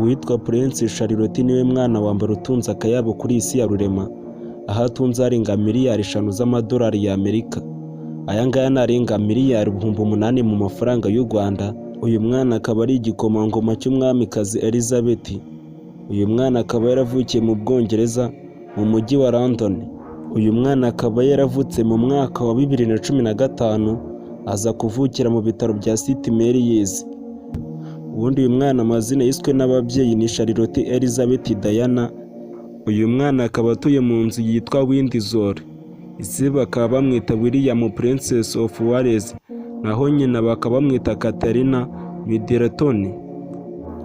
Uwitwa Prince Charlotte niwe mwana wa mbere utunze akayabo kuri isi ya rurema, aho atunze arenga miliyari 5 z'amadolari y'Amerika. Aya ngaya narenga miliyari 8,000 mu mafaranga y'u Rwanda. Uyu mwana akaba ari igikomangoma cy'umwamikazi Elizabeth. Uyu mwana akaba yaravukiye mu Bwongereza mu mujyi wa London. Uyu mwana akaba yaravutse mu mwaka wa 2015 aza kuvukira mu bitaro bya St Mary's. Ubundi uyu mwana amazina yiswe n'ababyeyi ni Charlotte Elizabeth Diana. Uyu mwana akaba atuye mu nzu yitwa Windsor. Ise bakaba bamwita William Princess of Wales, naho nyina bakaba bamwita Catherine Middleton.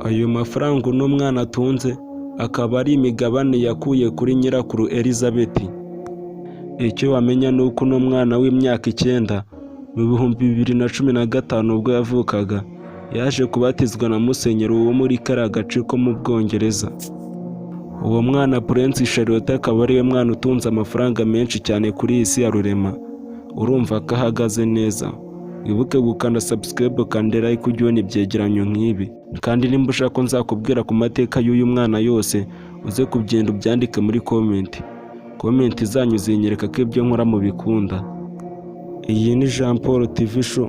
Ayo mafaranga uno mwana atunze akaba ari imigabane yakuye kuri nyirakuru Elizabeth. Icyo wamenya ni uko uno mwana w'imyaka 9 mu 2015 ubwo yavukaga yaje kubatizwa na musenyeri wo muri kariya gace ko mu Bwongereza. Uwo mwana Prince Charlotte akaba ariwe mwana utunze amafaranga menshi cyane kuri isi ya rurema. Urumva ko ahagaze neza. Wibuke gukanda subscribe kandi like kugira ibyegeranyo nk'ibi. Kandi nimba ushaka ko nzakubwira ku mateka y'uyu mwana yose, uze kubyenda ubyandike muri comment. Comment zanyu zinyereka ko ibyo nkora mu bikunda. Iyi ni Jean Paul TV Show.